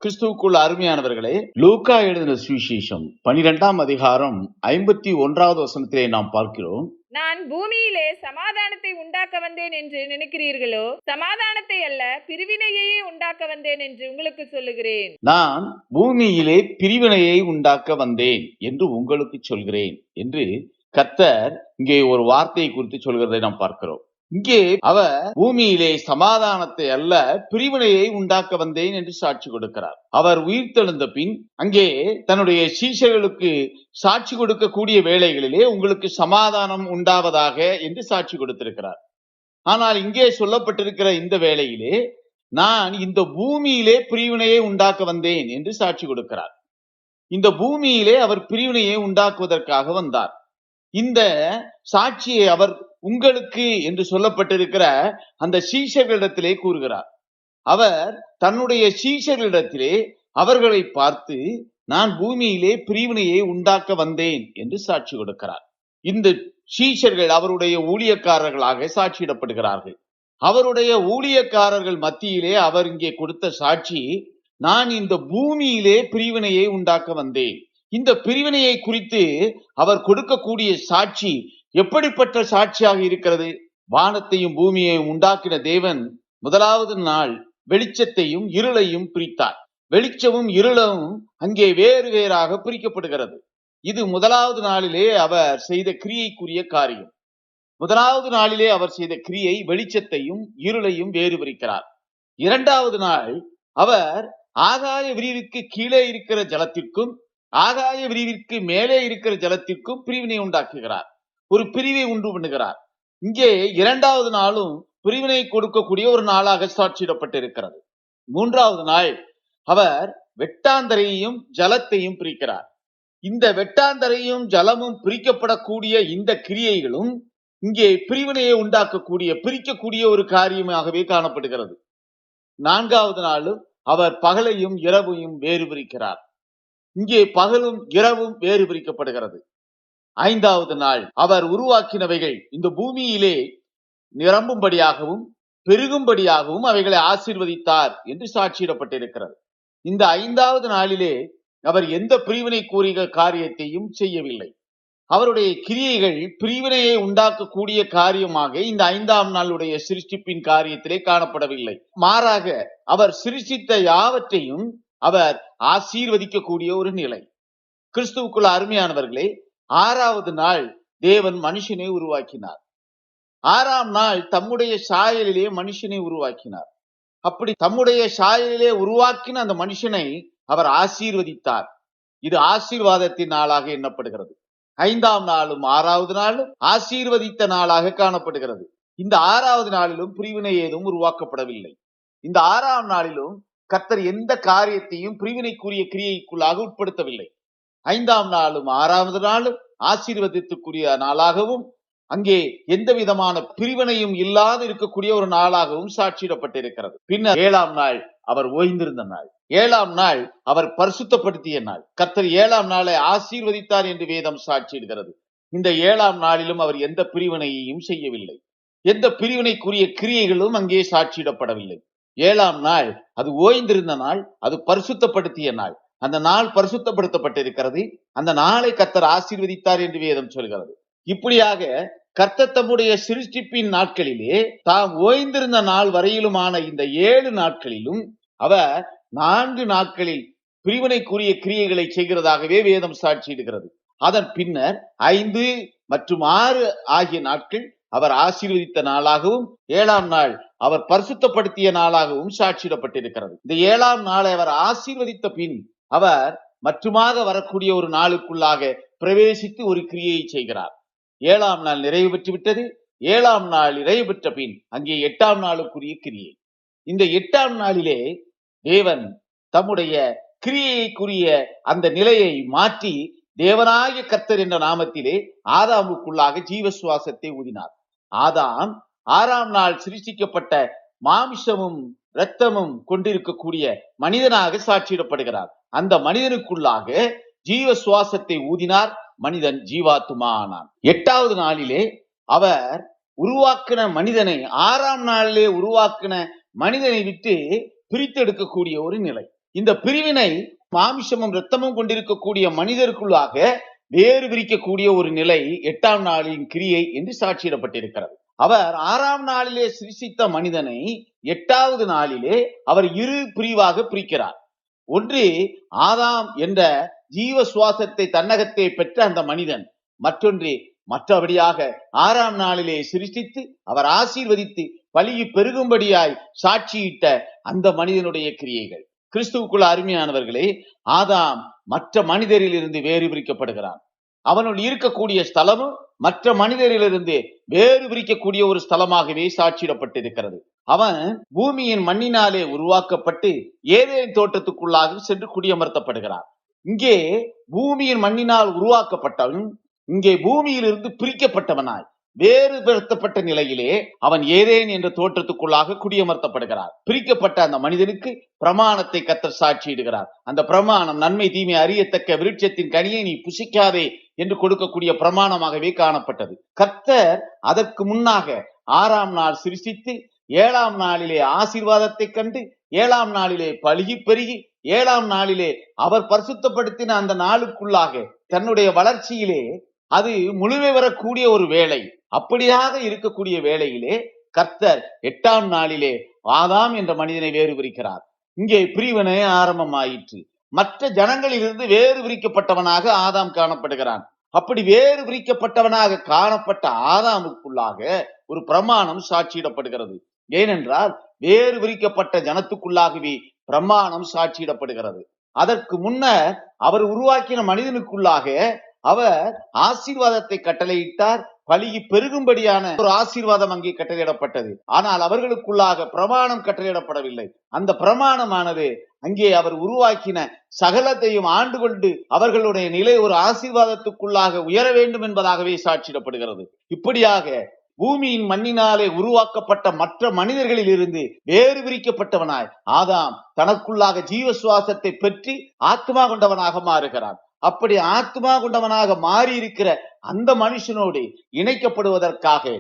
கிறிஸ்துவுக்குள் அருமையானவர்களே, லூக்கா எழுதின சுவிசேஷம் 12ஆம் அதிகாரம் 51வது வசனத்திலே நாம் பார்க்கிறோம். நான் பூமியிலே சமாதானத்தை உண்டாக்க வந்தேன் என்று நினைக்கிறீர்களோ? சமாதானத்தை அல்ல, பிரிவினையே உண்டாக்க வந்தேன் என்று உங்களுக்கு சொல்லுகிறேன். நான் பூமியிலே பிரிவினையை உண்டாக்க வந்தேன் என்று உங்களுக்கு சொல்கிறேன் என்று கர்த்தர் இங்கே ஒரு வார்த்தையை குறித்து சொல்கிறதை நாம் பார்க்கிறோம். இங்கே அவர் பூமியிலே சமாதானத்தை அல்ல பிரிவினையை உண்டாக்க வந்தேன் என்று சாட்சி கொடுக்கிறார். அவர் உயிர்த்தெழுந்த பின் அங்கே தன்னுடைய சீஷர்களுக்கு சாட்சி கொடுக்கக்கூடிய வேளைகளிலே உங்களுக்கு சமாதானம் உண்டாவதாக என்று சாட்சி கொடுத்திருக்கிறார். ஆனால் இங்கே சொல்லப்பட்டிருக்கிற இந்த வேளையிலே நான் இந்த பூமியிலே பிரிவினையை உண்டாக்க வந்தேன் என்று சாட்சி கொடுக்கிறார். இந்த பூமியிலே அவர் பிரிவினையை உண்டாக்குவதற்காக வந்தார். இந்த சாட்சியை அவர் உங்களுக்கு என்று சொல்லப்பட்டிருக்கிற அந்த சீஷர்களிடத்திலே கூறுகிறார். அவர் தன்னுடைய சீஷர்களிடத்திலே அவர்களை பார்த்து நான் பூமியிலே பிரிவினையை உண்டாக்க வந்தேன் என்று சாட்சி கொடுக்கிறார். இந்த சீஷர்கள் அவருடைய ஊழியக்காரர்களாக சாட்சியிடப்படுகிறார்கள். அவருடைய ஊழியக்காரர்கள் மத்தியிலே அவர் இங்கே கொடுத்த சாட்சி, நான் இந்த பூமியிலே பிரிவினையை உண்டாக்க வந்தேன். இந்த பிரிவினையை குறித்து அவர் கொடுக்கக்கூடிய சாட்சி எப்படிப்பட்ட சாட்சியாக இருக்கிறது? வானத்தையும் பூமியையும் உண்டாக்கின தேவன் முதலாவது நாள் வெளிச்சத்தையும் இருளையும் பிரித்தார். வெளிச்சமும் இருளும் அங்கே வேறு வேறாக பிரிக்கப்படுகிறது. இது முதலாவது நாளிலே அவர் செய்த கிரியைக்குரிய காரியம். முதலாவது நாளிலே அவர் செய்த கிரியை வெளிச்சத்தையும் இருளையும் வேறு பிரிக்கிறார். இரண்டாவது நாள் அவர் ஆகாய விரிவிற்கு கீழே இருக்கிற ஜலத்திற்கும் ஆகாய விரிவிற்கு மேலே இருக்கிற ஜலத்திற்கும் பிரிவினை உண்டாக்குகிறார். ஒரு பிரிவை உண்டு பண்ணுகிறார். இங்கே இரண்டாவது நாளும் பிரிவினை கொடுக்கக்கூடிய ஒரு நாளாக சாட்சியிடப்பட்டிருக்கிறது. மூன்றாவது நாள் அவர் வெட்டாந்தரையையும் ஜலத்தையும் பிரிக்கிறார். இந்த வெட்டாந்தரையும் ஜலமும் பிரிக்கப்படக்கூடிய இந்த கிரியைகளும் இங்கே பிரிவினையை உண்டாக்கக்கூடிய பிரிக்கக்கூடிய ஒரு காரியமாகவே காணப்படுகிறது. நான்காவது நாளும் அவர் பகலையும் இரவையும் வேறு பிரிக்கிறார். இங்கே பகலும் இரவும் வேறு பிரிக்கப்படுகிறது. ஐந்தாவது நாள் அவர் உருவாக்கினவைகள் இந்த பூமியிலே நிரம்பும்படியாகவும் பெருகும்படியாகவும் அவைகளை ஆசீர்வதித்தார் என்று சாட்சியிடப்பட்டிருக்கிறது. இந்த ஐந்தாவது நாளிலே அவர் எந்த பிரிவினை கூறிய காரியத்தையும் செய்யவில்லை. அவருடைய கிரியைகள் பிரிவினையை உண்டாக்கக்கூடிய காரியமாக இந்த ஐந்தாம் நாளுடைய சிருஷ்டிப்பின் காரியத்திலே காணப்படவில்லை. மாறாக அவர் சிருஷ்டித்த யாவற்றையும் அவர் ஆசீர்வதிக்கக்கூடிய ஒரு நிலை. கிறிஸ்துவுக்குள்ள அருமையானவர்களே, ஆறாவது நாள் தேவன் மனுஷனை உருவாக்கினார். ஆறாம் நாள் தம்முடைய சாயலிலே மனுஷனை உருவாக்கினார். அப்படி தம்முடைய சாயலிலே உருவாக்கின அந்த மனுஷனை அவர் ஆசீர்வதித்தார். இது ஆசீர்வாதத்தின் நாளாக எண்ணப்படுகிறது. ஐந்தாம் நாளும் ஆறாவது நாளும் ஆசீர்வதித்த நாளாக காணப்படுகிறது. இந்த ஆறாவது நாளிலும் பிரிவினை ஏதும் உருவாக்கப்படவில்லை. இந்த ஆறாம் நாளிலும் கர்த்தர் எந்த காரியத்தையும் பிரிவினைக்குரிய கிரியைக்குள்ளாக உட்படுத்தவில்லை. ஐந்தாம் நாளும் ஆறாவது நாளும் ஆசீர்வாதத்துக்குரிய நாளாகவும் அங்கே எந்த விதமான பிரிவினையும் இல்லாது இருக்கக்கூடிய ஒரு நாளாகவும் சாட்சியிடப்பட்டிருக்கிறது. பின்னர் ஏழாம் நாள் அவர் ஓய்ந்திருந்த நாள். ஏழாம் நாள் அவர் பரிசுத்தப்படுத்திய நாள். கர்த்தர் ஏழாம் நாளை ஆசீர்வதித்தார் என்று வேதம் சாட்சியிடுகிறது. இந்த ஏழாம் நாளிலும் அவர் எந்த பிரிவினையையும் செய்யவில்லை. எந்த பிரிவினைக்குரிய கிரியைகளும் அங்கே சாட்சியிடப்படவில்லை. ஏழாம் நாள் அது ஓய்ந்திருந்த நாள், அது பரிசுத்தப்படுத்திய நாள். அந்த நாள் பரிசுத்தப்படுத்தப்பட்டிருக்கிறது. அந்த நாளை கர்த்தர் ஆசீர்வதித்தார் என்று வேதம் சொல்கிறது. இப்படியாக கர்த்தர் தம்முடைய சிருஷ்டிப்பின் நாட்களிலே தாம் ஓய்ந்திருந்த நாள் வரையிலுமான இந்த 7 நாட்களிலும் அவர் 4 நாட்களில் பிரிவினைக்குரிய கிரியைகளை செய்கிறதாகவே வேதம் சாட்சியிடுகிறது. அதன் பின்னர் 5 மற்றும் 6 ஆகிய நாட்கள் அவர் ஆசீர்வதித்த நாளாகவும் 7ஆம் நாள் அவர் பரிசுத்தப்படுத்திய நாளாகவும் சாட்சியிடப்பட்டிருக்கிறது. இந்த 7ஆம் நாளை அவர் ஆசீர்வதித்த பின் அவர் மற்றுமாக வரக்கூடிய ஒரு நாளுக்குள்ளாக பிரவேசித்து ஒரு கிரியையை செய்கிறார். 7ஆம் நாள் நிறைவு பெற்று விட்டது. 7ஆம் நாள் நிறைவு பெற்ற பின் அங்கே 8ஆம் நாளுக்குரிய கிரியை. இந்த 8ஆம் நாளிலே தேவன் தம்முடைய கிரியைக்குரிய அந்த நிலையை மாற்றி தேவனாகிய கர்த்தர் என்ற நாமத்திலே ஆதாமுக்குள்ளாக ஜீவ சுவாசத்தை ஊதினார். ஆதாம் 6ஆம் நாள் சிருஷ்டிக்கப்பட்ட மாமிசமும் இரத்தமும் கொண்டிருக்கக்கூடிய மனிதனாக சாட்சியிடப்படுகிறார். அந்த மனிதனுக்குள்ளாக ஜீவ சுவாசத்தை ஊதினார். மனிதன் ஜீவாத்துமா ஆனான். 8வது நாளிலே அவர் உருவாக்கின மனிதனை 6ஆம் நாளிலே உருவாக்கின மனிதனை விட்டு பிரித்தெடுக்கக்கூடிய ஒரு நிலை. இந்த பிரிவினை மாமிசமும் இரத்தமும் கொண்டிருக்கக்கூடிய மனிதருக்குள்ளாக வேறு விரிக்கக்கூடிய ஒரு நிலை 8ஆம் நாளின் கிரியை என்று சாட்சியிடப்பட்டிருக்கிறது. அவர் 6ஆம் நாளிலே சிருஷ்டித்த மனிதனை 8வது நாளிலே அவர் இரு பிரிவாக பிரிக்கிறார். ஒன்று ஆதாம் என்ற ஜீவ சுவாசத்தை தன்னகத்தை பெற்ற அந்த மனிதன், மற்றபடியாக 6ஆம் நாளிலே சிருஷ்டித்து அவர் ஆசீர்வதித்து பலியை பெருகும்படியாய் சாட்சியிட்ட அந்த மனிதனுடைய கிரியைகள். கிறிஸ்துவுக்குள்ள அருமையானவர்களே, ஆதாம் மற்ற மனிதரிலிருந்து வேறு பிரிக்கப்படுகிறான். அவனுள் இருக்கக்கூடிய ஸ்தலமும் மற்ற மனிதரிலிருந்து வேறு பிரிக்கக்கூடிய ஒரு ஸ்தலமாகவே சாட்சியிடப்பட்டிருக்கிறது. அவன் பூமியின் மண்ணினாலே உருவாக்கப்பட்டு ஏதேன் தோட்டத்துக்குள்ளாக சென்று குடியமர்த்தப்படுகிறான். இங்கே பூமியின் மண்ணினால் உருவாக்கப்பட்டவன் இங்கே பூமியிலிருந்து பிரிக்கப்பட்டவனாய் வேறுபடுத்தப்பட்ட நிலையிலே அவன் ஏதேன் என்ற தோற்றத்துக்குள்ளாக குடியமர்த்தப்படுகிறார். பிரிக்கப்பட்ட அந்த மனிதனுக்கு பிரமாணத்தை கர்த்தர் சாட்சியிடுகிறார். அந்த பிரமாணம் நன்மை தீமை அறியத்தக்க விருட்சத்தின் கனியை நீ புசிக்காதே என்று கொடுக்கக்கூடிய பிரமாணமாகவே காணப்பட்டது. கர்த்தர் அதற்கு முன்னாக 6ஆம் நாள் சிருஷ்டித்து 7ஆம் நாளிலே ஆசீர்வாதத்தை கண்டு 7ஆம் நாளிலே பலுகி பெருகி 7ஆம் நாளிலே அவர் பரிசுத்தப்படுத்தின அந்த நாளுக்குள்ளாக தன்னுடைய வளர்ச்சியிலே அது முழுமை வரக்கூடிய ஒரு வேளை. அப்படியாக இருக்கக்கூடிய வேளையிலே கர்த்தர் 8ஆம் நாளிலே ஆதாம் என்ற மனிதனை வேறு பிரிக்கிறார். இங்கே பிரிவினை ஆரம்பமாயிற்று. மற்ற ஜனங்களிலிருந்து வேறு பிரிக்கப்பட்டவனாக ஆதாம் காணப்படுகிறான். அப்படி வேறு பிரிக்கப்பட்டவனாக காணப்பட்ட ஆதாமுக்குள்ளாக ஒரு பிரமாணம் சாட்சியிடப்படுகிறது. ஏனென்றால் வேறு பிரிக்கப்பட்ட ஜனத்துக்குள்ளாகவே பிரமாணம் சாட்சியிடப்படுகிறது. அதற்கு முன்னர் அவர் உருவாக்கின மனிதனுக்குள்ளாக அவர் ஆசீர்வாதத்தை கட்டளையிட்டார். பலியை பெருகும்படியான ஒரு ஆசீர்வாதம் அங்கே கட்டளையிடப்பட்டது. ஆனால் அவர்களுக்குள்ளாக பிரமாணம் கட்டளையிடப்படவில்லை. அந்த பிரமாணமானது அங்கே அவர் உருவாக்கின சகலத்தையும் ஆண்டு கொண்டு அவர்களுடைய நிலை ஒரு ஆசீர்வாதத்துக்குள்ளாக உயர வேண்டும் என்பதாகவே சாட்சியிடப்படுகிறது. இப்படியாக பூமியின் மண்ணினாலே உருவாக்கப்பட்ட மற்ற மனிதர்களில் இருந்து வேறு பிரிக்கப்பட்டவனாய் ஆதாம் தனக்குள்ளாக ஜீவ சுவாசத்தை பெற்று ஆத்மா கொண்டவனாக மாறுகிறான். அப்படி ஆத்மா கொண்டவனாக மாறி இருக்கிற அந்த மனுஷனோடு இணைக்கப்படுவதற்காக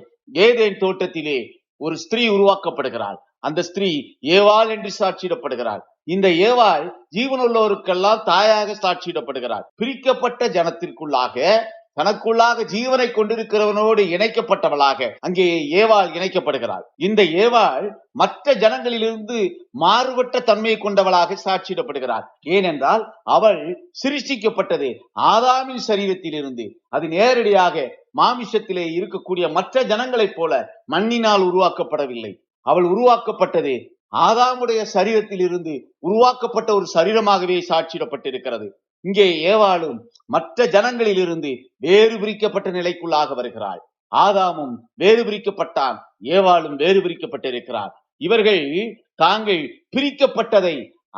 ஏதேன் தோட்டத்திலே ஒரு ஸ்திரீ உருவாக்கப்படுகிறாள். அந்த ஸ்திரீ ஏவாள் என்று சாட்சியிடப்படுகிறாள். இந்த ஏவாள் ஜீவனுள்ளவருக்கெல்லாம் தாயாக சாட்சியிடப்படுகிறாள். பிரிக்கப்பட்ட ஜனத்திற்குள்ளாக தனக்குள்ளாக ஜீவனை கொண்டிருக்கிறவனோடு இணைக்கப்பட்டவளாக அங்கே ஏவாள் இணைக்கப்படுகிறாள். இந்த ஏவாள் மற்ற ஜனங்களிலிருந்து மாறுபட்ட தன்மையை கொண்டவளாக சாட்சியிடப்படுகிறாள். ஏனென்றால் அவள் சிருஷ்டிக்கப்பட்டது ஆதாமின் சரீரத்திலிருந்து. அது நேரடியாக மாமிசத்திலே இருக்கக்கூடிய மற்ற ஜனங்களைப் போல மண்ணினால் உருவாக்கப்படவில்லை. அவள் உருவாக்கப்பட்டது ஆதாமுடைய சரீரத்தில் இருந்து உருவாக்கப்பட்ட ஒரு சரீரமாகவே சாட்சியிடப்பட்டிருக்கிறது. இங்கே ஏவாளும் மற்ற ஜனங்களில் இருந்து வேறு பிரிக்கப்பட்ட நிலைக்குள்ளாக வருகிறாள். ஆதாமும் வேறு பிரிக்கப்பட்டான், ஏவாளும் வேறு பிரிக்கப்பட்டிருக்கிறார். இவர்கள் தாங்கள் பிரிக்கப்பட்டதை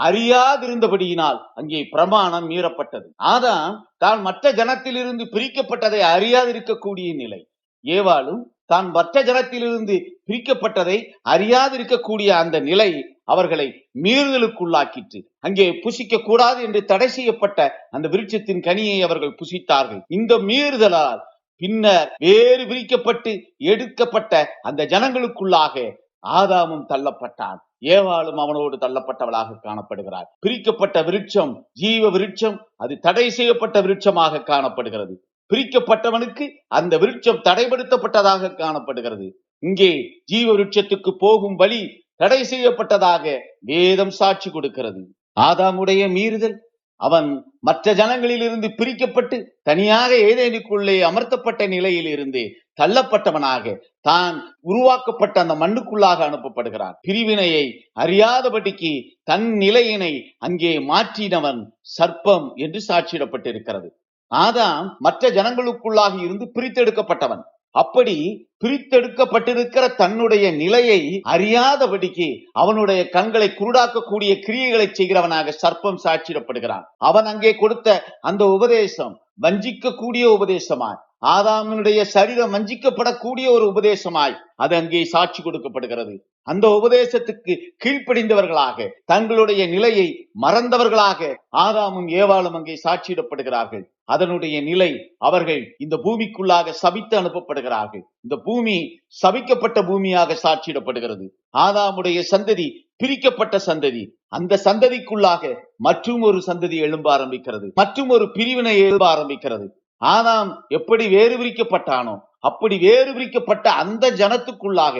அறியாதிருந்தபடியினால் அங்கே பிரமாணம் மீறப்பட்டது. ஆதாம் தான் மற்ற ஜனத்திலிருந்து பிரிக்கப்பட்டதை அறியாதிருக்கக்கூடிய நிலை. ஏவாளும் தான் மற்ற ஜனத்திலிருந்து பிரிக்கப்பட்டதை அறியாதிருக்கக்கூடிய அந்த நிலை அவர்களை மீறுதலுக்குள்ளாக்கிற்று. அங்கே புசிக்க கூடாது என்று தடை செய்யப்பட்ட அந்த விருட்சத்தின் கனியை அவர்கள் புசித்தார்கள். இந்த மீறுதலால் பின்னர் வேறு பிரிக்கப்பட்டு எடுக்கப்பட்ட அந்த ஜனங்களுக்குள்ளாக ஆதாமும் தள்ளப்பட்டான், ஏவாளும் அவனோடு தள்ளப்பட்டவளாக காணப்படுகிறார். பிரிக்கப்பட்ட விருட்சம் ஜீவ விருட்சம், அது தடை செய்யப்பட்ட விருட்சமாக காணப்படுகிறது. பிரிக்கப்பட்டவனுக்கு அந்த விருட்சம் தடைப்படுத்தப்பட்டதாக காணப்படுகிறது. இங்கே ஜீவ விருட்சத்துக்கு போகும் வழி தடை செய்யப்பட்டதாக வேதம் சாட்சி கொடுக்கிறது. ஆதாமுடைய மீறுதல், அவன் மற்ற ஜனங்களில் இருந்து பிரிக்கப்பட்டு தனியாக ஏதேனுக்குள்ளே அமர்த்தப்பட்ட நிலையில் இருந்து தள்ளப்பட்டவனாக தான் உருவாக்கப்பட்ட அந்த மண்ணுக்குள்ளாக அனுப்பப்படுகிறான். பிரிவினையை அறியாதபடிக்கு தன் நிலையினை அங்கே மாற்றினவன் சர்ப்பம் என்று சாட்சியிடப்பட்டிருக்கிறது. ஆதாம் மற்ற ஜனங்களுக்குள்ளாக இருந்து பிரித்தெடுக்கப்பட்டவன். அப்படி பிரித்தெடுக்கப்பட்டிருக்கிற தன்னுடைய நிலையை அறியாதபடிக்கு அவனுடைய கண்களை குருடாக்கக்கூடிய கிரியைகளை செய்கிறவனாக சர்ப்பம் சாட்சியிடப்படுகிறான். அவன் அங்கே கொடுத்த அந்த உபதேசம் வஞ்சிக்கக்கூடிய உபதேசமாய், ஆதாமினுடைய சரீரம் வஞ்சிக்கப்படக்கூடிய ஒரு உபதேசமாய் அது அங்கே சாட்சி கொடுக்கப்படுகிறது. அந்த உபதேசத்துக்கு கீழ்ப்படிந்தவர்களாக தங்களுடைய நிலையை மறந்தவர்களாக ஆதாமும் ஏவாளும் அங்கே சாட்சியிடப்படுகிறார்கள். அதனுடைய நிலை, அவர்கள் இந்த பூமிக்குள்ளாக சபித்து அனுப்பப்படுகிறார்கள். இந்த பூமி சபிக்கப்பட்ட பூமியாக சாட்சியிடப்படுகிறது. ஆதாமுடைய சந்ததி பிரிக்கப்பட்ட சந்ததி. அந்த சந்ததிக்குள்ளாக மற்றும் ஒரு சந்ததி எழும்ப ஆரம்பிக்கிறது, மற்றும் ஒரு பிரிவினை எழும்ப ஆரம்பிக்கிறது. ஆதாம் எப்படி வேறு பிரிக்கப்பட்டானோ அப்படி வேறு பிரிக்கப்பட்ட அந்த ஜனத்துக்குள்ளாக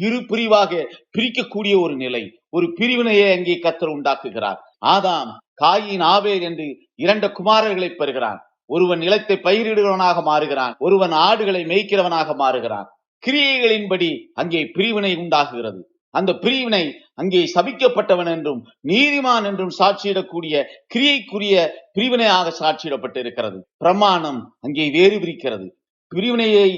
இரு பிரிவாக பிரிக்கக்கூடிய ஒரு நிலை, ஒரு பிரிவினையை அங்கே கர்த்தர் உண்டாக்குகிறார். ஆதாம் காயின் ஆபேல் என்று 2 குமாரர்களை பெறுகிறான். ஒருவன் நிலத்தை பயிரிடுகிறவனாக மாறுகிறான், ஒருவன் ஆடுகளை மேய்க்கிறவனாக மாறுகிறான். கிரியைகளின்படி அங்கே பிரிவினை உண்டாகுகிறது. அந்த பிரிவினை அங்கே சபிக்கப்பட்டவன் என்றும் நீதிமான் என்றும் சாட்சியிடக்கூடிய கிரியைக்குரிய பிரிவினையாக சாட்சியிடப்பட்டு இருக்கிறது. பிரமாணம் அங்கே வேறு பிரிக்கிறது. பிரிவினையை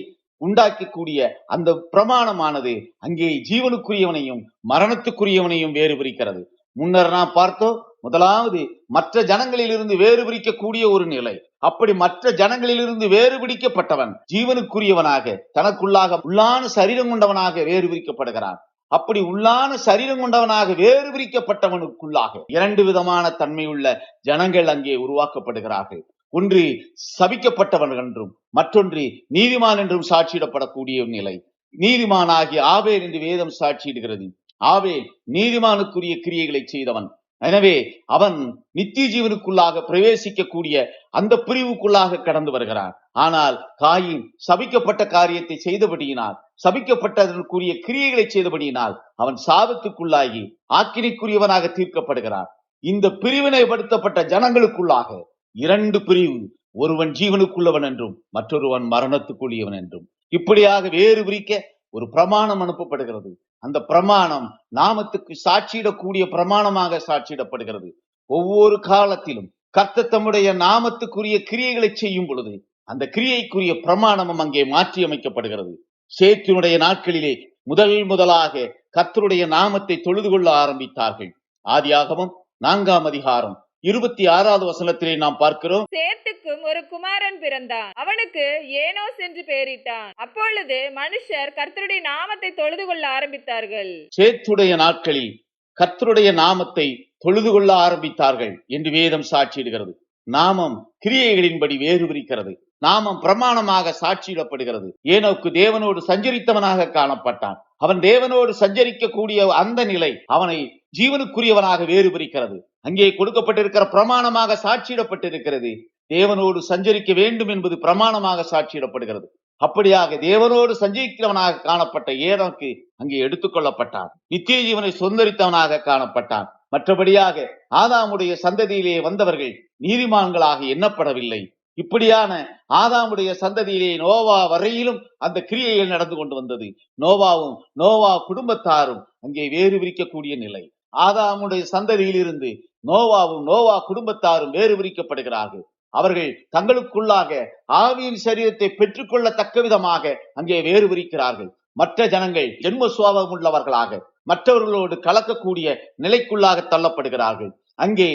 உண்டாக்கக்கூடிய அந்த பிரமாணமானது அங்கே ஜீவனுக்குரியவனையும் மரணத்துக்குரியவனையும் வேறு பிரிக்கிறது. முன்னர் நாம் பார்த்தோம், முதலாவது மற்ற ஜனங்களிலிருந்து வேறு பிரிக்கக்கூடிய ஒரு நிலை. அப்படி மற்ற ஜனங்களிலிருந்து வேறு பிடிக்கப்பட்டவன் ஜீவனுக்குரியவனாக தனக்குள்ளாக உள்ளான சரீரம் கொண்டவனாக வேறு பிரிக்கப்படுகிறான். அப்படி உள்ளான சரீரம் கொண்டவனாக வேறு பிரிக்கப்பட்டவனுக்குள்ளாக 2 விதமான தன்மையுள்ள ஜனங்கள் அங்கே உருவாக்கப்படுகிறார்கள். ஒன்று சபிக்கப்பட்டவன் என்றும் மற்றொன்று நீதிமான் என்றும் சாட்சியிடப்படக்கூடிய நிலை. நீதிமானாகிய ஆபேல் என்று வேதம் சாட்சியிடுகிறது. ஆபேல் நீதிமானுக்குரிய கிரியைகளை செய்தவன். எனவே அவன் நித்திய ஜீவனுக்குள்ளாக பிரவேசிக்கக்கூடிய அந்த பிரிவுக்குள்ளாக கடந்து வருகிறான். ஆனால் காயின் சபிக்கப்பட்ட காரியத்தை செய்தபடியினால், சபிக்கப்பட்டதற்குரிய கிரியைகளை செய்தபடியினால் அவன் சாபத்துக்குள்ளாகி ஆக்கினைக்குரியவனாக தீர்க்கப்படுகிறான். இந்த பிரிவினைப்படுத்தப்பட்ட ஜனங்களுக்குள்ளாக 2 பிரிவு, ஒருவன் ஜீவனுக்குள்ளவன் என்றும் மற்றொருவன் மரணத்துக்குரியவன் என்றும் இப்படியாக வேறு பிரிக்க ஒரு பிரமாணம் அனுப்பப்படுகிறது. அந்த பிரமாணம் நாமத்துக்கு சாட்சியிடக்கூடிய பிரமாணமாக சாட்சியிடப்படுகிறது. ஒவ்வொரு காலத்திலும் கர்த்தர் தம்முடைய நாமத்துக்குரிய கிரியைகளை செய்யும் பொழுது அந்த கிரியைக்குரிய பிரமாணமும் அங்கே மாற்றி அமைக்கப்படுகிறது. சேத்தினுடைய நாட்களிலே முதலாக கர்த்தருடைய நாமத்தை தொழுது கொள்ள ஆரம்பித்தார்கள். ஆதியாகமம் 4ஆம் அதிகாரம் 26வது வசனத்திலே நாம் பார்க்கிறோம், சேத்துக்கும் ஒரு குமாரன் பிறந்தான், அவனுக்கு ஏனோஸ் என்று பெயரிட்டான். அப்பொழுது மனுஷர் கர்த்தருடைய நாமத்தை தொழுது கொள்ள ஆரம்பித்தார்கள். சேத்துடைய நாட்களில் கர்த்தருடைய நாமத்தை தொழுது கொள்ள ஆரம்பித்தார்கள் என்று வேதம் சாட்சியிடுகிறது. நாமம் கிரியைகளின்படி வேறு பிரிக்கிறது. நாமம் பிரமாணமாக சாட்சியிடப்படுகிறது. ஏனோக்கு தேவனோடு சஞ்சரித்தவனாக காணப்பட்டான். அவன் தேவனோடு சஞ்சரிக்கக்கூடிய அந்த நிலை அவனை ஜீவனுக்குரியவனாக வேறு பிரிக்கிறது. அங்கே கொடுக்கப்பட்டிருக்கிற பிரமாணமாக சாட்சியிடப்பட்டிருக்கிறது. தேவனோடு சஞ்சரிக்க வேண்டும் என்பது பிரமாணமாக சாட்சியிடப்படுகிறது. அப்படியாக தேவனோடு சஞ்சரிக்கிறவனாக காணப்பட்ட ஏனோக்கு அங்கே எடுத்துக்கொள்ளப்பட்டான். நித்திய ஜீவனை சொந்தரித்தவனாக காணப்பட்டான். மற்றபடியாக ஆதாமுடைய சந்ததியிலே வந்தவர்கள் நீதிமான்களாக எண்ணப்படவில்லை. இப்படியான ஆதாமுடைய சந்ததியிலே நோவா வரையிலும் அந்த கிரியைகள் நடந்து கொண்டு வந்தது. நோவா குடும்பத்தாரும் அங்கே வேறு பிரிக்கக்கூடிய நிலை. ஆதாமுடைய சந்ததியிலிருந்து நோவா குடும்பத்தாரும் வேறு பிரிக்கப்படுகிறார்கள். அவர்கள் தங்களுக்குள்ளாக ஆவியின் சரீரத்தை பெற்றுக்கொள்ளத்தக்க விதமாக அங்கே வேறு பிரிக்கிறார்கள். மற்ற ஜனங்கள் ஜென்ம சுபாவம் உள்ளவர்களாக மற்றவர்களோடு கலக்கக்கூடிய நிலைக்குள்ளாக தள்ளப்படுகிறார்கள். அங்கே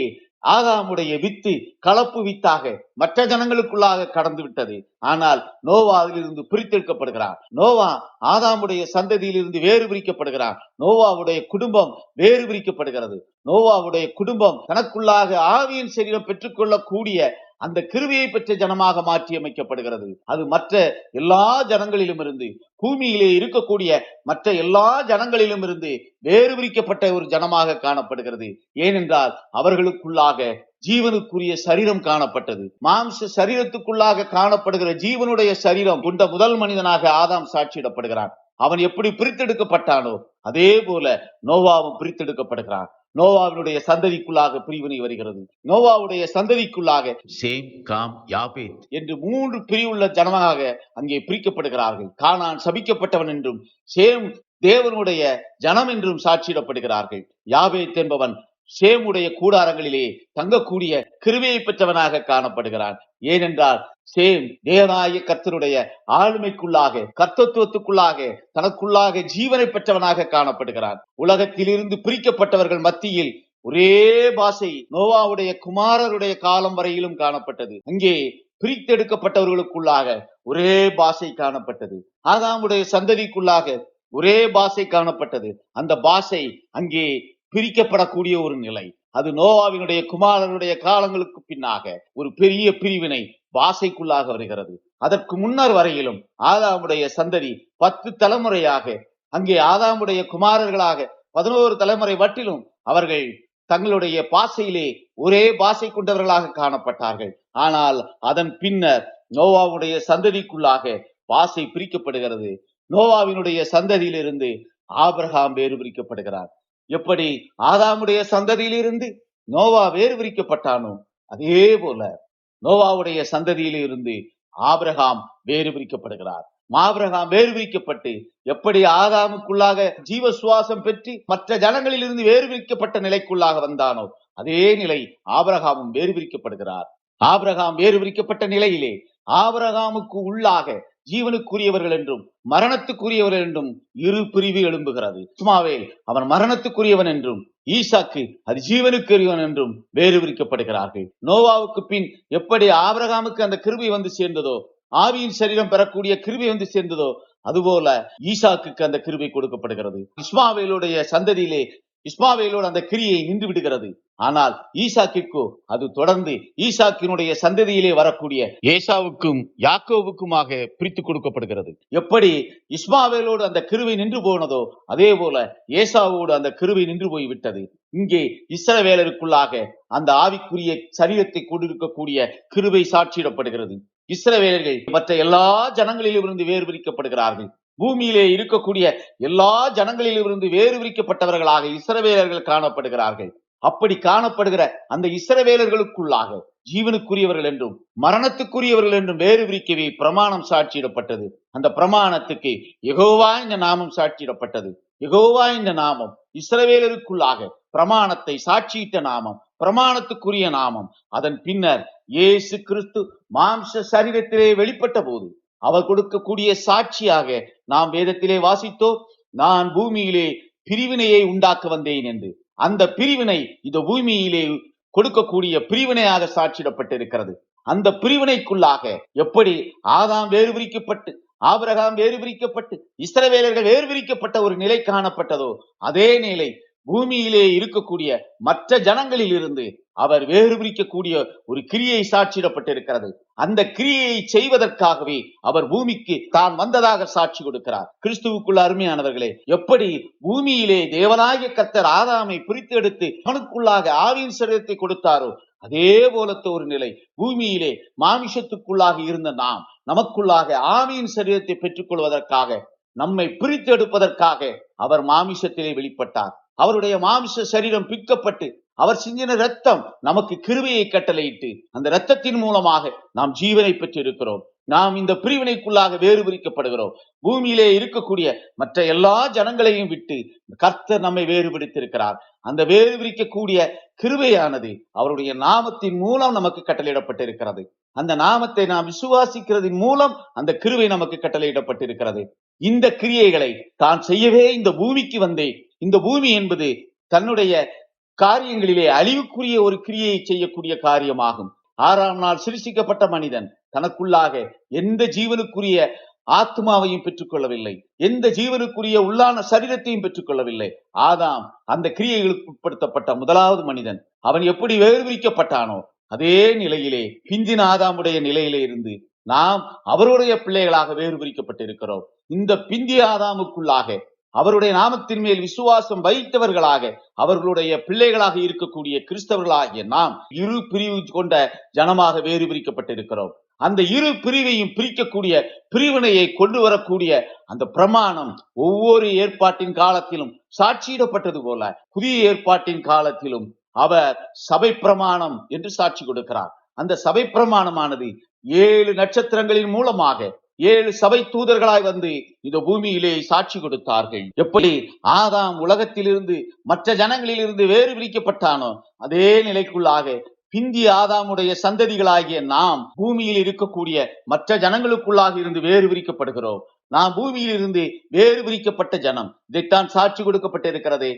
ஆதாமுடைய வித்து கலப்பு வித்தாக மற்ற ஜனங்களுக்குள்ளாக கடந்து விட்டது. ஆனால் நோவா அதிலிருந்து பிரித்தெடுக்கப்படுகிறார். நோவா ஆதாமுடைய சந்ததியிலிருந்து வேறு பிரிக்கப்படுகிறார். நோவாவுடைய குடும்பம் வேறு பிரிக்கப்படுகிறது. நோவாவுடைய குடும்பம் தனக்குள்ளாக ஆவியின் சரீரம் பெற்றுக்கொள்ளக்கூடிய அந்த கிருபையை பெற்ற ஜனமாக மாற்றி அமைக்கப்படுகிறது. அது மற்ற எல்லா ஜனங்களிலும் இருந்து, பூமியிலே இருக்கக்கூடிய மற்ற எல்லா ஜனங்களிலும் இருந்து வேறு பிரிக்கப்பட்ட ஒரு ஜனமாக காணப்படுகிறது. ஏனென்றால் அவர்களுக்குள்ளாக ஜீவனுக்குரிய சரீரம் காணப்பட்டது. மாம்ச சரீரத்துக்குள்ளாக காணப்படுகிற ஜீவனுடைய சரீரம் கொண்ட முதல் மனிதனாக ஆதாம் சாட்சியிடப்படுகிறான். அவன் எப்படி பிரித்தெடுக்கப்பட்டானோ அதே போல நோவாவும் பிரித்தெடுக்கப்படுகிறான். நோவாவினுடைய சந்ததிக்குள்ளாக பிரிவினை வருகிறது. நோவாவுடைய சந்ததிக்குள்ளாக சேம், காம், யாபேத் என்று 3 பிரிவுள்ள ஜனமாக அங்கே பிரிக்கப்படுகிறார்கள். கானான் சபிக்கப்பட்டவன் என்றும் சேம் தேவனுடைய ஜனம் என்றும் சாட்சியிடப்படுகிறார்கள். யாபேத் என்பவன் சேமுடைய கூடாரங்களிலே தங்கக்கூடிய கிருபையை பெற்றவனாக காணப்படுகிறான். ஏனென்றால் சேம் தேவனாய கர்த்தருடைய ஆளுமைக்குள்ளாக கர்த்தத்துவத்துக்குள்ளாக தனக்குள்ளாக ஜீவனை பெற்றவனாக காணப்படுகிறான். உலகத்திலிருந்து பிரிக்கப்பட்டவர்கள் மத்தியில் ஒரே பாஷை நோவாவுடைய குமாரருடைய காலம் வரையிலும் காணப்பட்டது. அங்கே பிரித்தெடுக்கப்பட்டவர்களுக்குள்ளாக ஒரே பாஷை காணப்பட்டது. ஆதாமுடைய சந்ததிக்குள்ளாக ஒரே பாஷை காணப்பட்டது. அந்த பாஷை அங்கே பிரிக்கப்படக்கூடிய ஒரு நிலை. அது நோவாவினுடைய குமாரனுடைய காலங்களுக்கு பின்னாக ஒரு பெரிய பிரிவினை பாஷைக்குள்ளாக வருகிறது. அதற்கு முன்னர் வரையிலும் ஆதாமுடைய சந்ததி 10 தலைமுறையாக அங்கே ஆதாமுடைய குமாரர்களாக 11 தலைமுறை வட்டிலும் அவர்கள் தங்களுடைய பாசையிலே ஒரே பாசை கொண்டவர்களாக காணப்பட்டார்கள். ஆனால் அதன் பின்னர் நோவாவுடைய சந்ததிக்குள்ளாக பாசை பிரிக்கப்படுகிறது. நோவாவினுடைய சந்ததியிலிருந்து ஆபிரகாம் வேறு பிரிக்கப்படுகிறார். எப்படி ஆதாமுடைய சந்ததியிலிருந்து நோவா வேறு பிரிக்கப்பட்டானோ அதே போல நோவாவுடைய சந்ததியிலிருந்து ஆபிரகாம் வேறு பிரிக்கப்படுகிறார். ஆபிரகாம் வேறு பிரிக்கப்பட்டு எப்படி ஆதாமுக்குள்ளாக ஜீவ சுவாசம் பெற்று மற்ற ஜனங்களிலிருந்து வேறு பிரிக்கப்பட்ட நிலைக்குள்ளாக வந்தானோ அதே நிலை ஆபிரகாமும் வேறு பிரிக்கப்படுகிறார். ஆபிரகாம் வேறு பிரிக்கப்பட்ட நிலையிலே ஆபிரகாமுக்கு உள்ளாக ஜீவனுக்குரியவர்கள் என்றும் மரணத்துக்குரியவர்கள் என்றும் இரு பிரிவு எழும்புகிறது. இஸ்மாவேல் அவன் மரணத்துக்குரியவன் என்றும் ஈசாக்கு அது ஜீவனுக்குரியவன் என்றும் வேறு பிரிக்கப்படுகிறார்கள். நோவாவுக்கு பின் எப்படி ஆபிரகாமுக்கு அந்த கிருபை வந்து சேர்ந்ததோ, ஆவியின் சரீரம் பெறக்கூடிய கிருபை வந்து சேர்ந்ததோ, அதுபோல ஈசாக்குக்கு அந்த கிருபை கொடுக்கப்படுகிறது. இஸ்மாவேலுடைய சந்ததியிலே இஸ்மாவேலோடு அந்த கிரியை நின்று விடுகிறது. ஆனால் ஈசாக்கிற்கோ அது தொடர்ந்து ஈசாக்கினுடைய சந்ததியிலே வரக்கூடிய ஏசாவுக்கும் யாக்கோவுக்குமாக பிரித்து கொடுக்கப்படுகிறது. எப்படி இஸ்மாவேலோடு அந்த கிருபை நின்று போனதோ அதே போல ஏசாவோடு அந்த கிருபை நின்று போய்விட்டது. இங்கே இஸ்ரவேலருக்குள்ளாக அந்த ஆவிக்குரிய சரீரத்தை கொண்டிருக்கக்கூடிய கிருபை சாட்சியிடப்படுகிறது. இஸ்ரவேலர்கள் மற்ற எல்லா ஜனங்களிலிருந்து வேறு பிரிக்கப்படுகிறார்கள். பூமியிலே இருக்கக்கூடிய எல்லா ஜனங்களிலிருந்து வேறு பிரிக்கப்பட்டவர்களாக இஸ்ரவேலர்கள் காணப்படுகிறார்கள். அப்படி காணப்படுகிற அந்த இஸ்ரவேலர்களுக்குள்ளாக ஜீவனுக்குரியவர்கள் என்றும் மரணத்துக்குரியவர்கள் என்றும் வேறு பிரிக்கவே பிரமாணம் சாட்சியிடப்பட்டது. அந்த பிரமாணத்துக்கு யெகோவா என்ற நாமம் சாட்சியிடப்பட்டது. யெகோவா என்ற நாமம் இஸ்ரவேலருக்குள்ளாக பிரமாணத்தை சாட்சியிட்ட நாமம், பிரமாணத்துக்குரிய நாமம். அதன் பின்னர் இயேசு கிறிஸ்து மாம்ச சரீரத்திலே வெளிப்பட்ட போது அவர் கொடுக்கக்கூடிய சாட்சியாக நாம் வேதத்திலே வாசித்தோம், நான் பூமியிலே பிரிவினையை உண்டாக்க வந்தேன் என்று. அந்த பிரிவினை இந்த பூமியிலே கொடுக்கக்கூடிய பிரிவினையாக சாட்சியிடப்பட்டிருக்கிறது. அந்த பிரிவினைக்குள்ளாக எப்படி ஆதாம் வேறு பிரிக்கப்பட்டு ஆபிரகாம் வேறு பிரிக்கப்பட்டு இஸ்ரவேலர்கள் வேறு பிரிக்கப்பட்ட ஒரு நிலை காணப்பட்டதோ அதே நிலை பூமியிலே இருக்கக்கூடிய மற்ற ஜனங்களில் இருந்து அவர் வேறு பிரிக்கக்கூடிய ஒரு கிரியை சாட்சியிடப்பட்டிருக்கிறது. அந்த கிரியையை செய்வதற்காகவே அவர் பூமிக்கு தான் வந்ததாக சாட்சி கொடுக்கிறார். கிறிஸ்துவுக்குள்ள அருமையானவர்களே, எப்படி பூமியிலே தேவனாகிய கர்த்தர் ஆதாமை பிரித்து எடுத்து அவனுக்குள்ளாக ஆவியின் சரீரத்தை கொடுத்தாரோ அதே போலத்த ஒரு நிலை பூமியிலே மாமிசத்துக்குள்ளாக இருந்த நாம் நமக்குள்ளாக ஆவியின் சரீரத்தை பெற்றுக் கொள்வதற்காக, நம்மை பிரித்து எடுப்பதற்காக அவர் மாமிசத்திலே வெளிப்பட்டார். அவருடைய மாமிச சரீரம் பிற்கப்பட்டு அவர் சிந்தின ரத்தம் நமக்கு கிருபையை கட்டளையிட்டு அந்த ரத்தத்தின் மூலமாக நாம் ஜீவனை பெற்று இருக்கிறோம். நாம் இந்த பிரிவினைக்குள்ளாக வேறு பிரிக்கப்படுகிறோம். பூமியிலே இருக்கக்கூடிய மற்ற எல்லா ஜனங்களையும் விட்டு கர்த்தர் நம்மை வேறுபடுத்தியிருக்கிறார். அந்த வேறு பிரிக்கக்கூடிய கிருபையானது அவருடைய நாமத்தின் மூலம் நமக்கு கட்டளையிடப்பட்டிருக்கிறது. அந்த நாமத்தை நாம் விசுவாசிக்கிறதின் மூலம் அந்த கிருபை நமக்கு கட்டளையிடப்பட்டிருக்கிறது. இந்த கிரியைகளை தான் செய்யவே இந்த பூமிக்கு வந்தேன். இந்த பூமி என்பது தன்னுடைய காரியங்களிலே அழிவுக்குரிய ஒரு கிரியையை செய்யக்கூடிய காரியமாகும். 6ஆம் நாள் சிருஷ்டிக்கப்பட்ட மனிதன் தனக்குள்ளாக எந்த ஜீவனுக்குரிய ஆத்மாவையும் பெற்றுக்கொள்ளவில்லை, எந்த ஜீவனுக்குரிய உள்ளான சரீரத்தையும் பெற்றுக்கொள்ளவில்லை. ஆதாம் அந்த கிரியைகளுக்கு உட்படுத்தப்பட்ட முதலாவது மனிதன். அவன் எப்படி வேறுபிரிக்கப்பட்டானோ அதே நிலையிலே பிந்தின ஆதாமுடைய நிலையிலே இருந்து நாம் அவருடைய பிள்ளைகளாக வேறுபிரிக்கப்பட்டிருக்கிறோம். இந்த பிந்திய ஆதாமுக்குள்ளாக அவருடைய நாமத்தின் மேல் விசுவாசம் வைத்தவர்களாக அவர்களுடைய பிள்ளைகளாக இருக்கக்கூடிய கிறிஸ்தவர்களாகிய நாம் இரு பிரிவு கொண்ட ஜனமாக வேறு பிரிக்கப்பட்டிருக்கிறோம். அந்த இரு பிரிவையும் பிரிக்கக்கூடிய பிரிவினையை கொண்டு வரக்கூடிய அந்த பிரமாணம் ஒவ்வொரு ஏற்பாட்டின் காலத்திலும் சாட்சியிடப்பட்டது போல புதிய ஏற்பாட்டின் காலத்திலும் அவர் சபை பிரமாணம் என்று சாட்சி கொடுக்கிறார். அந்த சபை பிரமாணமானது 7 நட்சத்திரங்களின் மூலமாக 7 சபை தூதர்களாய் வந்து இந்த பூமியிலே சாட்சி கொடுத்தார்கள். எப்படி ஆதாம் உலகத்திலிருந்து மற்ற ஜனங்களிலிருந்து வேறு பிரிக்கப்பட்டானோ அதே நிலைக்குள்ளாக பிந்திய ஆதாமுடைய சந்ததிகளாகிய நாம் பூமியில் இருக்கக்கூடிய மற்ற ஜனங்களுக்குள்ளாக இருந்து வேறு பிரிக்கப்படுகிறோம். நாம் பூமியில் இருந்து வேறு பிரிக்கப்பட்ட ஜனம். இதைத்தான் சாட்சி கொடுக்கப்பட்டிருக்கிறது,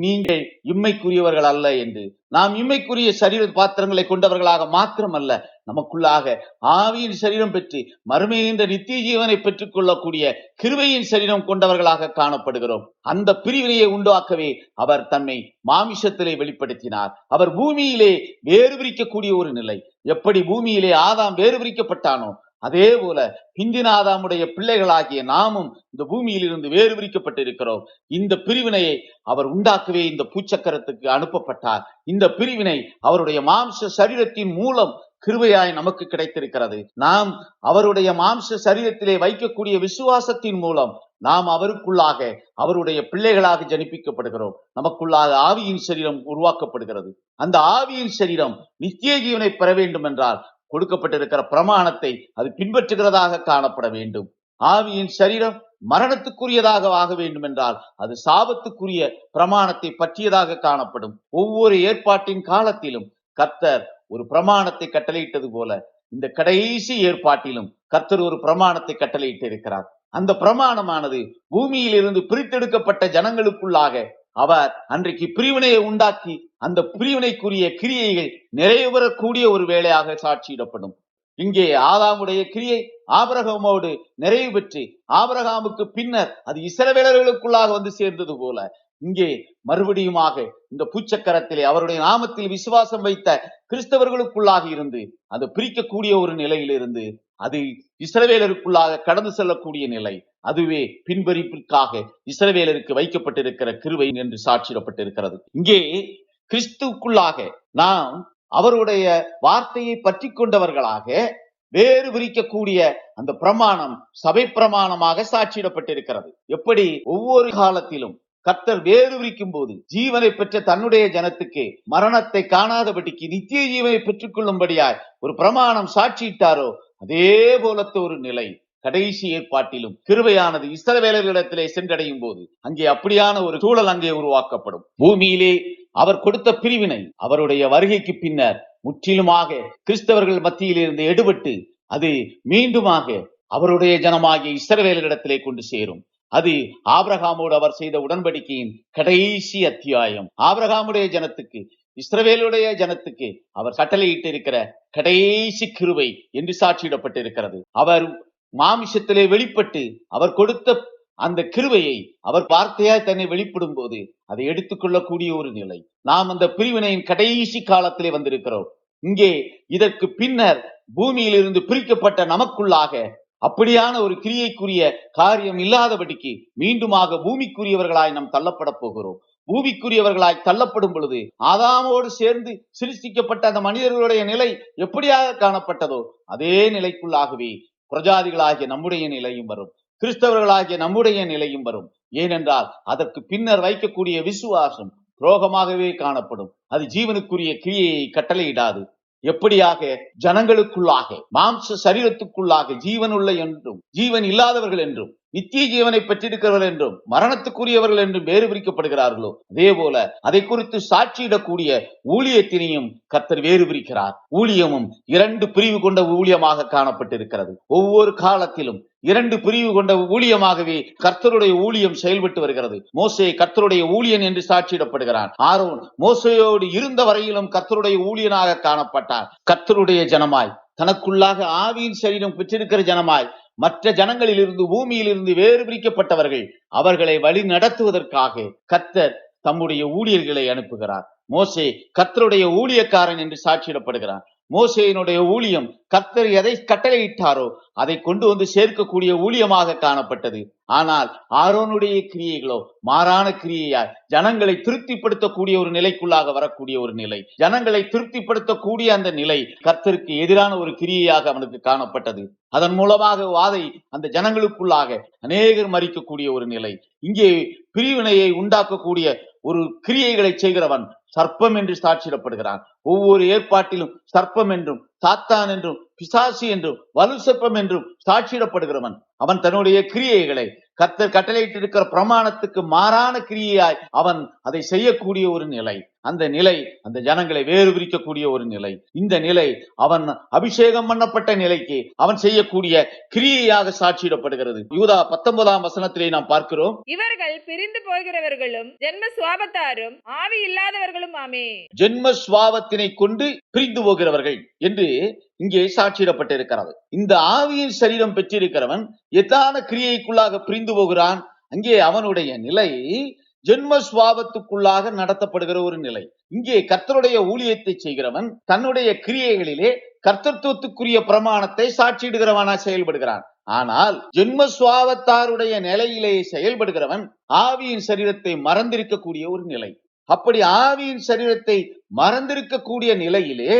நீங்கள் இம்மைக்குரியவர்கள் அல்ல என்று. நாம் இம்மைக்குரிய சரீர பாத்திரங்களை கொண்டவர்களாக மாத்திரமல்ல, நமக்குள்ளாக ஆவியின் சரீரம் பெற்று மறுமையின் நித்திய ஜீவனை பெற்றுக் கொள்ளக்கூடிய கிருபையின் சரீரம் கொண்டவர்களாக காணப்படுகிறோம். அந்த பிரிவினையை உண்டாக்கவே அவர் தன்னை மாமிசத்திலே வெளிப்படுத்தினார். அவர் பூமியிலே வேறு பிரிக்கக்கூடிய ஒரு நிலை. எப்படி பூமியிலே ஆதாம் வேறு பிரிக்கப்பட்டானோ அதே போல பிந்தின ஆதாமுடைய பிள்ளைகளாகிய நாமும் இந்த பூமியில் இருந்து வேறு பிரிக்கப்பட்டிருக்கிறோம். இந்த பிரிவினையை அவர் உண்டாக்கவே இந்த பூச்சக்கரத்துக்கு அனுப்பப்பட்டார். இந்த பிரிவினை அவருடைய மாம்ச சரீரத்தின் மூலம் கிருபையாய் நமக்கு கிடைத்திருக்கிறது. நாம் அவருடைய மாம்ச சரீரத்திலே வைக்கக்கூடிய விசுவாசத்தின் மூலம் நாம் அவருக்குள்ளாக அவருடைய பிள்ளைகளாக ஜனிப்பிக்கப்படுகிறோம். நமக்குள்ளாக ஆவியின் சரீரம் உருவாக்கப்படுகிறது. அந்த ஆவியின் சரீரம் நித்திய ஜீவனை பெற வேண்டும் என்றால் கொடுக்கப்பட்டிருக்கிற பிரமாணத்தை அது பின்பற்றுகிறதாக காணப்பட வேண்டும். ஆவியின் சரீரம் மரணத்துக்குரியதாக ஆக வேண்டும் என்றால் அது சாபத்துக்குரிய பிரமாணத்தை பற்றியதாக காணப்படும். ஒவ்வொரு ஏற்பாட்டின் காலத்திலும் கர்த்தர் ஒரு பிரமாணத்தை கட்டளையிட்டது போல இந்த கடைசி ஏற்பாட்டிலும் கர்த்தர் ஒரு பிரமாணத்தை கட்டளையிட்டு இருக்கிறார். அந்த பிரமாணமானது பூமியில் இருந்து பிரித்தெடுக்கப்பட்ட ஜனங்களுக்குள்ளாக அவர் அன்றைக்கு பிரிவினையை உண்டாக்கி அந்த பிரிவினைக்குரிய கிரியைகள் நிறைவேறக்கூடிய ஒரு வேளையாக சாட்சியிடப்படும். இங்கே ஆதாமுடைய கிரியை ஆபிரகாமோடு நிறைவு பெற்று ஆபிரகாமுக்கு பின்னர் அது இஸ்ரவேலர்களுக்குள்ளாக வந்து சேர்ந்தது போல இங்கே மறுபடியுமாக இந்த பூச்சக்கரத்திலே அவருடைய நாமத்தில் விசுவாசம் வைத்த கிறிஸ்தவர்களுக்குள்ளாக இருந்து அது பிரிக்கக்கூடிய ஒரு நிலையிலிருந்து அது இஸ்ரவேலருக்குள்ளாக கடந்து செல்லக்கூடிய நிலை, அதுவே பின்பறிப்பிற்காக இஸ்ரவேலருக்கு வைக்கப்பட்டிருக்கிற கிருபை என்று சாட்சியிடப்பட்டிருக்கிறது. இங்கே கிறிஸ்துவுக்குள்ளாக நாம் அவருடைய வார்த்தையை பற்றி கொண்டவர்களாக வேறு பிரிக்கக்கூடிய அந்த பிரமாணம் சபை பிரமாணமாக சாட்சியிடப்பட்டிருக்கிறது. எப்படி ஒவ்வொரு காலத்திலும் கர்த்தர் வேறு விரிக்கும் போது ஜீவனை பெற்ற தன்னுடைய ஜனத்துக்கு மரணத்தை காணாதபடிக்கு நித்திய ஜீவனை பெற்றுக் கொள்ளும்படியாய் ஒரு பிரமாணம் சாட்சியிட்டாரோ அதே போலத்த ஒரு நிலை கடைசி ஏற்பாட்டிலும் கிருபையானது இஸ்ரவேலர்களிடத்திலே சென்றடையும் போது அங்கே அப்படியான ஒரு சூழல் அங்கே உருவாக்கப்படும். பூமியிலே அவர் கொடுத்த பிரிவினை அவருடைய வருகைக்கு பின்னர் முற்றிலுமாக கிறிஸ்தவர்கள் மத்தியில் இருந்து எடுபட்டு அது மீண்டுமாக அவருடைய ஜனமாகிய இஸ்ரவேலரிடத்திலே கொண்டு சேரும். அது ஆபிரகாமோடு அவர் செய்த உடன்படிக்கையின் கடைசி அத்தியாயம். ஆபிரகாமுடைய ஜனத்துக்கு இஸ்ரவேலுடைய ஜனத்துக்கு அவர் கட்டளையிட்டு இருக்கிற கடைசி கிருபை என்று சாட்சியிடப்பட்டிருக்கிறது. அவர் மாமிசத்திலே வெளிப்பட்டு அவர் கொடுத்த அந்த கிருபையை அவர் வார்த்தையாய் தன்னை வெளிப்படும் போது அதை எடுத்துக்கொள்ளக்கூடிய ஒரு நிலை. நாம் அந்த பிரிவினையின் கடைசி காலத்திலே வந்திருக்கிறோம். இங்கே இதற்கு பின்னர் பூமியில் இருந்து பிரிக்கப்பட்ட நமக்குள்ளாக அப்படியான ஒரு கிரியைக்குரிய காரியம் இல்லாதபடிக்கு மீண்டுமாக பூமிக்குரியவர்களாய் நாம் தள்ளப்பட போகிறோம். பூமிக்குரியவர்களாய் தள்ளப்படும் பொழுது ஆதாமோடு சேர்ந்து சிருஷ்டிக்கப்பட்ட அந்த மனிதர்களுடைய நிலை எப்படியாக காணப்பட்டதோ அதே நிலைக்குள்ளாகவே பிரஜாதிகளாகிய நம்முடைய நிலையும் வரும், கிறிஸ்தவர்களாகிய நம்முடைய நிலையும் வரும். ஏனென்றால் அதற்கு பின்னர் வைக்கக்கூடிய விசுவாசம் துரோகமாகவே காணப்படும். அது ஜீவனுக்குரிய கிரியையை கட்டளையிடாது. எப்படியாக ஜனங்களுக்குள்ளாக மாம்ச சரீரத்துக்குள்ளாக ஜீவன் உள்ள என்றும் ஜீவன் இல்லாதவர்கள் என்றும் நித்திய ஜீவனை பெற்றிருக்கிறவர்கள் என்றும் மரணத்துக்குரியவர்கள் என்றும் வேறு பிரிக்கப்படுகிறார்களோ அதே போல அதை குறித்து சாட்சியிடக்கூடிய ஊழியத்தினையும் கர்த்தர் வேறு பிரிக்கிறார். ஊழியமும் இரண்டு பிரிவு கொண்ட ஊழியமாக காணப்பட்டிருக்கிறது. ஒவ்வொரு காலத்திலும் இரண்டு பிரிவு கொண்ட ஊழியமாகவே கர்த்தருடைய ஊழியம் செயல்பட்டு வருகிறது. மோசே கர்த்தருடைய ஊழியன் என்று சாட்சியிடப்படுகிறான். ஆரோன் மோசையோடு இருந்த வரையிலும் கர்த்தருடைய ஊழியனாக காணப்பட்டார். கர்த்தருடைய ஜனமாய் தனக்குள்ளாக ஆவியின் சரீரம் பெற்றிருக்கிற ஜனமாய் மற்ற ஜனங்களில் இருந்து பூமியில் இருந்து வேறு பிரிக்கப்பட்டவர்கள் அவர்களை வழி நடத்துவதற்காக கர்த்தர் தம்முடைய ஊழியர்களை அனுப்புகிறார். மோசே கர்த்தருடைய ஊழியக்காரன் என்று சாட்சியிடப்படுகிறான். மோசேயினுடைய ஊழியம் கர்த்தர் எதை கட்டளையிட்டாரோ அதை கொண்டு வந்து சேர்க்கக்கூடிய ஊழியமாக காணப்பட்டது. ஆனால் ஆரோனுடைய கிரியைகளோ மாறான கிரியையாய் ஜனங்களை திருப்திப்படுத்தக்கூடிய ஒரு நிலைக்குள்ளாக வரக்கூடிய ஒரு நிலை, ஜனங்களை திருப்திப்படுத்தக்கூடிய அந்த நிலை கர்த்தருக்கு எதிரான ஒரு கிரியையாக அவனுக்கு காணப்பட்டது. அதன் மூலமாக வாதை அந்த ஜனங்களுக்குள்ளாக அநேகர் மறிக்கக்கூடிய ஒரு நிலை. இங்கே பிரிவினையை உண்டாக்கக்கூடிய ஒரு கிரியைகளை செய்கிறவன் சர்ப்பம் என்று சாட்சியிடப்படுகிறான். ஒவ்வொரு ஏற்பாட்டிலும் சர்ப்பம் என்றும் சாத்தான் என்றும் பிசாசு என்றும் வலு சர்ப்பம் என்றும் சாட்சியிடப்படுகிறவன் அவன் தன்னுடைய கிரியைகளை கர்த்தர் கட்டளையிட்டிருக்கிற பிரமாணத்துக்கு மாறான கிரியையாய் அவன் அதை செய்யக்கூடிய ஒரு நிலை. அந்த நிலை அந்த ஜனங்களை வேறு பிரிக்கக்கூடிய ஒரு நிலை. இந்த நிலை அவன் அபிஷேகம் பண்ணப்பட்ட நிலைக்கு அவன் செய்யக்கூடிய கிரியையாக சாட்சியிடப்படுகிறது. யூதா 19ஆம் வசனத்திலே நாம் பார்க்கிறோம், இவர்கள் பிரிந்து போகிறவர்களும் ஜென்ம சுவாபத்தாரும் ஆவி இல்லாதவர்களும் ஆமே. ஜென்ம சுவாபத்தினை கொண்டு பிரிந்து போகிறவர்கள் என்று இங்கே சாட்சியிடப்பட்டிருக்கிறது. இந்த ஆவியின் சரீரம் பெற்றிருக்கிறவன் எதான கிரியைக்குள்ளாக பிரிந்து போகிறான். அங்கே அவனுடைய நிலை ஜென்ம சுவாபத்துக்குள்ளாக நடத்தப்படுகிற ஒரு நிலை. இங்கே கர்த்தருடைய ஊழியத்தை செய்கிறவன் தன்னுடைய கிரியைகளிலே கர்த்தத்துவத்துக்குரிய பிரமாணத்தை சாட்சியிடுகிறவனா செயல்படுகிறான். ஆனால் ஜென்ம சுவாவத்தாருடைய நிலையிலே செயல்படுகிறவன் ஆவியின் சரீரத்தை மறந்திருக்கக்கூடிய ஒரு நிலை. அப்படி ஆவியின் சரீரத்தை மறந்திருக்கக்கூடிய நிலையிலே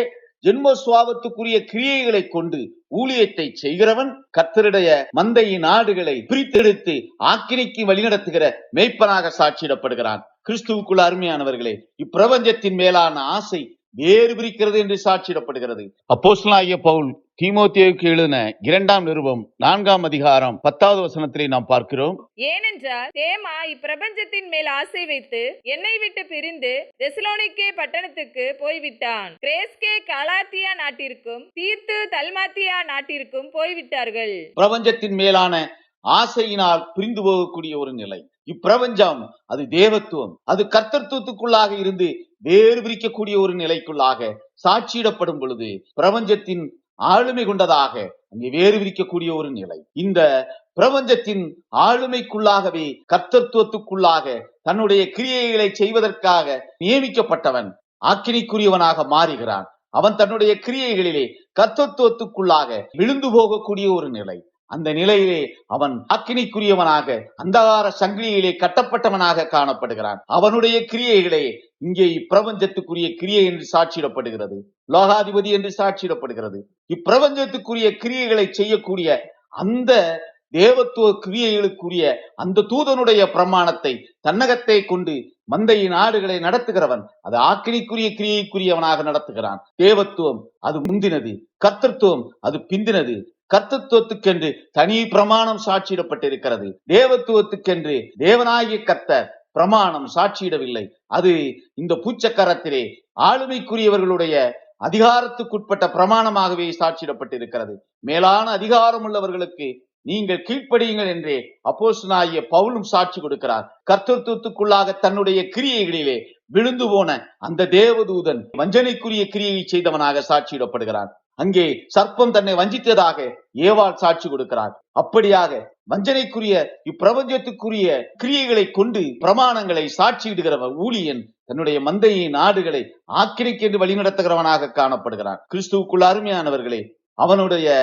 ஜென்ம சுவாவத்துக்குரிய கிரியைகளை கொண்டு ஊழியத்தை செய்கிறவன் கர்த்தருடைய மந்தையின் ஆடுகளை பிரித்தெடுத்து ஆக்கினைக்கு வழிநடத்துகிற மேய்ப்பனாக சாட்சியிடப்படுகிறான். கிறிஸ்துவுக்குள் அருமையானவர்களே, இப்பிரபஞ்சத்தின் மேலான ஆசை வேறு பிரிக்கிறது என்று சாட்சியிடப்படுகிறது. அப்போஸ்தலனாகிய பவுல் தீமோத்தேயுவுக்கு எழுதின 2ஆம் நிருபம் 4ஆம் அதிகாரம் 10வது வசனத்திலே நாம் பார்க்கிறோம். ஏனென்றால் தேமா இப்பிரபஞ்சத்தின் மேல் ஆசை வைத்து என்னை விட்டு பிரிந்து தெசலோனிக்கே பட்டணத்துக்கு போய்விட்டான். கிரேஸ்கே கலாத்தியா நாட்டிற்கும் தீத்து தல்மாத்தியா நாட்டிற்கும் போய்விட்டார்கள். பிரபஞ்சத்தின் மேலான ஆசையினால் பிரிந்து போகக்கூடிய ஒரு நிலை. இப்பிரபஞ்சம் அது தேவத்துவம், அது கர்த்தத்துவத்துக்குள்ளாக இருந்து வேறு பிரிக்கக்கூடிய ஒரு நிலைக்குள்ளாக சாட்சியிடப்படும் பொழுது பிரபஞ்சத்தின் ஆளுமை கொண்டதாக அங்கே வேறு பிரிக்கக்கூடிய ஒரு நிலை. இந்த பிரபஞ்சத்தின் ஆளுமைக்குள்ளாகவே கர்த்தத்துவத்துக்குள்ளாக தன்னுடைய கிரியைகளை செய்வதற்காக நியமிக்கப்பட்டவன் ஆக்கினைக்குரியவனாக மாறுகிறான். அவன் தன்னுடைய கிரியைகளிலே கர்த்தத்துவத்துக்குள்ளாக விழுந்து போகக்கூடிய ஒரு நிலை. அந்த நிலையிலே அவன் ஆக்கினைக்குரியவனாக அந்தகார சங்கிலியிலே கட்டப்பட்டவனாக காணப்படுகிறான். அவனுடைய கிரியைகளே இங்கே இப்பிரபஞ்சத்துக்குரிய கிரியை என்று சாட்சியிடப்படுகிறது. லோகாதிபதி என்று சாட்சியிடப்படுகிறது. இப்பிரபஞ்சத்துக்குரிய கிரியைகளை செய்யக்கூடிய அந்த தேவத்துவ கிரியைகளுக்குரிய அந்த தூதனுடைய பிரமாணத்தை தன்னகத்தை கொண்டு மந்தையின் ஆடுகளை நடத்துகிறவன் அது ஆக்கினைக்குரிய கிரியைக்குரியவனாக நடத்துகிறான். தேவத்துவம் அது முந்தினது, கர்த்தத்துவம் அது பிந்தினது. கர்த்தத்துவத்துக்கென்று தனி பிரமாணம் சாட்சியிடப்பட்டிருக்கிறது. தேவத்துவத்துக்கென்று தேவனாகிய கர்த்தர் பிரமாணம் சாட்சியிடவில்லை. அது இந்த பூச்சக்கரத்திலே ஆளுமைக்குரியவர்களுடைய அதிகாரத்துக்குட்பட்ட பிரமாணமாகவே சாட்சியிடப்பட்டிருக்கிறது. மேலான அதிகாரம் உள்ளவர்களுக்கு நீங்கள் கீழ்ப்படியுங்கள் என்றே அப்போஸ்தலனாகிய பவுலும் சாட்சி கொடுக்கிறார். கர்த்தத்துவத்துக்குள்ளாக தன்னுடைய கிரியைகளிலே விழுந்து போன அந்த தேவதூதன் வஞ்சனைக்குரிய கிரியை செய்தவனாக சாட்சியிடப்படுகிறான். அங்கே சர்ப்பம் தன்னை வஞ்சித்ததாக ஏவாள் சாட்சி கொடுக்கிறார். அப்படியாக வஞ்சனைக்குரிய இப்பிரபஞ்சத்துக்குரிய கிரியைகளை கொண்டு பிரமாணங்களை சாட்சியிடுகிறவன் ஊழியன் தன்னுடைய மந்தையின் ஆடுகளை ஆக்கினைக்கென்று வழிநடத்துகிறவனாக காணப்படுகிறான். கிறிஸ்துவுக்குள் அருமையானவர்களே, அவனுடைய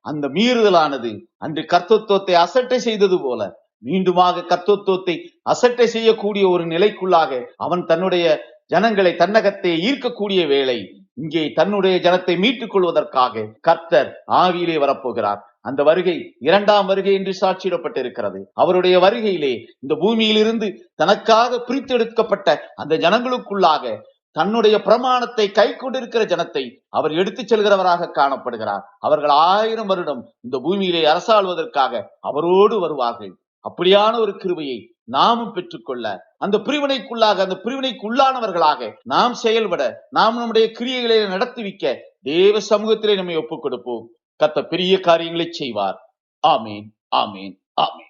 அந்த மீறுதலானது அன்று கர்த்தத்துவத்தை அசட்டை செய்தது போல மீண்டுமாக கர்த்தத்துவத்தை அசட்டை செய்யக்கூடிய ஒரு நிலைக்குள்ளாக அவன் தன்னுடைய ஜனங்களை தன்னகத்தை ஈர்க்கக்கூடிய வேளை இங்கே தன்னுடைய ஜனத்தை மீட்டுக் கொள்வதற்காக கர்த்தர் ஆவியிலே வரப்போகிறார். அந்த வருகை 2ஆம் வருகை என்று சாட்சியிடப்பட்டிருக்கிறது. அவருடைய வருகையிலே இந்த பூமியிலிருந்து தனக்காக பிரித்தெடுக்கப்பட்ட அந்த ஜனங்களுக்குள்ளாக தன்னுடைய பிரமாணத்தை கை கொண்டிருக்கிற ஜனத்தை அவர் எடுத்துச் செல்கிறவராக காணப்படுகிறார். அவர்கள் 1000 வருடம் இந்த பூமியிலே அரசாள்வதற்காக அவரோடு வருவார்கள். அப்படியான ஒரு கிருபையை நாமும் பெற்றுக்கொள்ள அந்த பிரிவினைக்குள்ளாக அந்த பிரிவினைக்குள்ளானவர்களாக நாம் செயல்பட நாம் நம்முடைய கிரியைகளை நடத்துவிக்க தேவ சமூகத்திலே நம்மை ஒப்புக் கொடுப்போம். கர்த்தர் பெரிய காரியங்களை செய்வார். ஆமேன், ஆமேன், ஆமேன்.